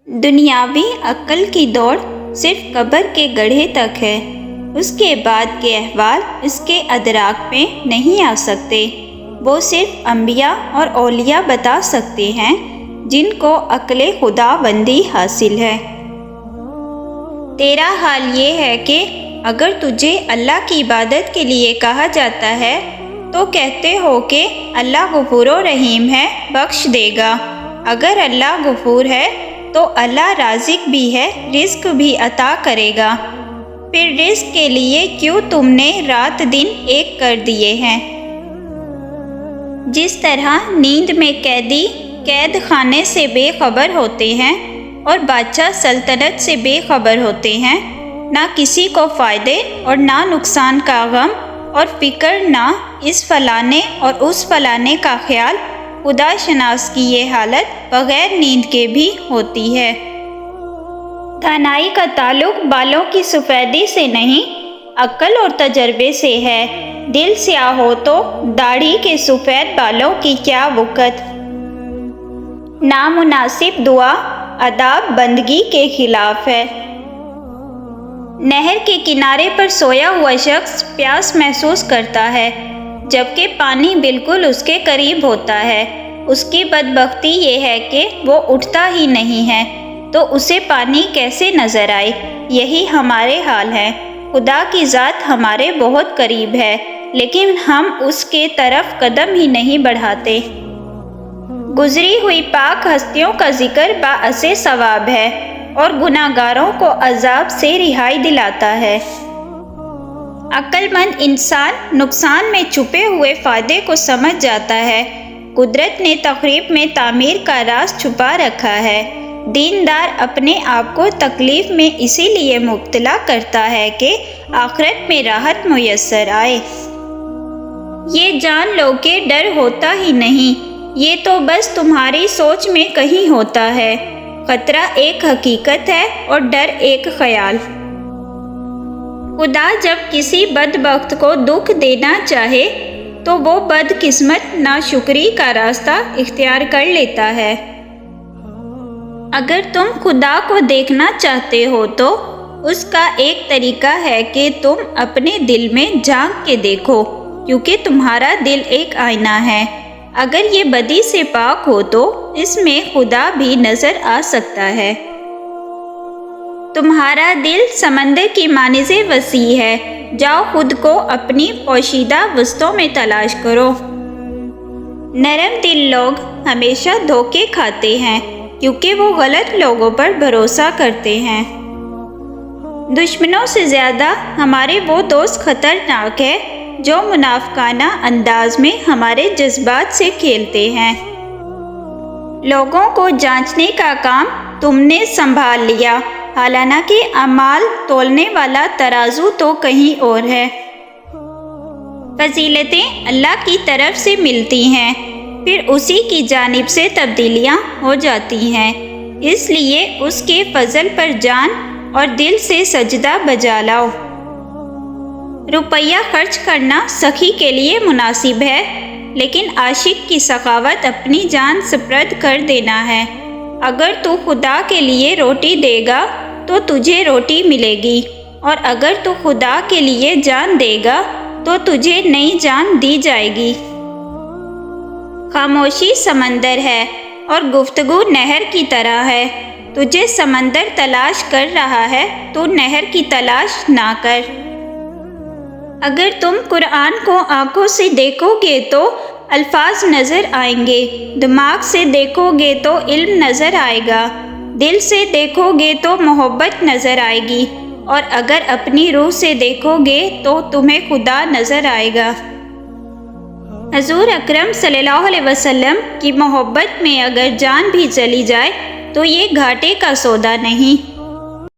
دنیاوی عقل کی دوڑ صرف قبر کے گڑھے تک ہے، اس کے بعد کے احوال اس کے ادراک میں نہیں آ سکتے۔ وہ صرف انبیاء اور اولیاء بتا سکتے ہیں جن کو عقل خداوندی حاصل ہے۔ تیرا حال یہ ہے کہ اگر تجھے اللہ کی عبادت کے لیے کہا جاتا ہے تو کہتے ہو کہ اللہ غفور و رحیم ہے، بخش دے گا۔ اگر اللہ غفور ہے تو اللہ رازق بھی ہے، رزق بھی عطا کرے گا۔ پھر رزق کے لیے کیوں تم نے رات دن ایک کر دیے ہیں؟ جس طرح نیند میں قیدی قید خانے سے بے خبر ہوتے ہیں اور بادشاہ سلطنت سے بے خبر ہوتے ہیں، نہ کسی کو فائدے اور نہ نقصان کا غم اور فکر، نہ اس فلانے اور اس فلانے کا خیال، خدا شناس کی یہ حالت بغیر نیند کے بھی ہوتی ہے۔ دانائی کا تعلق بالوں کی سفیدی سے نہیں، عقل اور تجربے سے ہے۔ دل سیاہ ہو تو داڑھی کے سفید بالوں کی کیا وقت۔ نامناسب دعا آداب بندگی کے خلاف ہے۔ نہر کے کنارے پر سویا ہوا شخص پیاس محسوس کرتا ہے جبکہ پانی بالکل اس کے قریب ہوتا ہے۔ اس کی بدبختی یہ ہے کہ وہ اٹھتا ہی نہیں ہے تو اسے پانی کیسے نظر آئے۔ یہی ہمارے حال ہے۔ خدا کی ذات ہمارے بہت قریب ہے لیکن ہم اس کے طرف قدم ہی نہیں بڑھاتے۔ گزری ہوئی پاک ہستیوں کا ذکر باعث ثواب ہے اور گناہگاروں کو عذاب سے رہائی دلاتا ہے۔ عقل مند انسان نقصان میں چھپے ہوئے فائدے کو سمجھ جاتا ہے۔ قدرت نے تخریب میں تعمیر کا راز چھپا رکھا ہے۔ دیندار اپنے آپ کو تکلیف میں اسی لیے مبتلا کرتا ہے کہ آخرت میں راحت میسر آئے۔ یہ جان لو کہ ڈر ہوتا ہی نہیں، یہ تو بس تمہاری سوچ میں کہیں ہوتا ہے۔ خطرہ ایک حقیقت ہے اور ڈر ایک خیال۔ خدا جب کسی بدبخت کو دکھ دینا چاہے تو وہ بدقسمت ناشکری کا راستہ اختیار کر لیتا ہے۔ اگر تم خدا کو دیکھنا چاہتے ہو تو اس کا ایک طریقہ ہے کہ تم اپنے دل میں جھانک کے دیکھو، کیونکہ تمہارا دل ایک آئینہ ہے۔ اگر یہ بدی سے پاک ہو تو اس میں خدا بھی نظر آ سکتا ہے۔ تمہارا دل سمندر کی مانند وسیع ہے، جاؤ خود کو اپنی پوشیدہ وسطوں میں تلاش کرو۔ نرم دل لوگ ہمیشہ دھوکے کھاتے ہیں کیونکہ وہ غلط لوگوں پر بھروسہ کرتے ہیں۔ دشمنوں سے زیادہ ہمارے وہ دوست خطرناک ہیں جو منافقانہ انداز میں ہمارے جذبات سے کھیلتے ہیں۔ لوگوں کو جانچنے کا کام تم نے سنبھال لیا، حالانکہ اعمال تولنے والا ترازو تو کہیں اور ہے۔ فضیلتیں اللہ کی طرف سے ملتی ہیں، پھر اسی کی جانب سے تبدیلیاں ہو جاتی ہیں، اس لیے اس کے فضل پر جان اور دل سے سجدہ بجا لاؤ۔ روپیہ خرچ کرنا سخی کے لیے مناسب ہے، لیکن عاشق کی سخاوت اپنی جان سپرد کر دینا ہے۔ اگر تو خدا کے لیے روٹی دے گا تو تجھے روٹی ملے گی، اور اگر تو خدا کے لیے جان دے گا تو تجھے نئی جان دی جائے گی۔ خاموشی سمندر ہے اور گفتگو نہر کی طرح ہے۔ تجھے سمندر تلاش کر رہا ہے تو نہر کی تلاش نہ کر۔ اگر تم قرآن کو آنکھوں سے دیکھو گے تو الفاظ نظر آئیں گے، دماغ سے دیکھو گے تو علم نظر آئے گا، دل سے دیکھو گے تو محبت نظر آئے گی، اور اگر اپنی روح سے دیکھو گے تو تمہیں خدا نظر آئے گا۔ حضور اکرم صلی اللہ علیہ وسلم کی محبت میں اگر جان بھی چلی جائے تو یہ گھاٹے کا سودا نہیں۔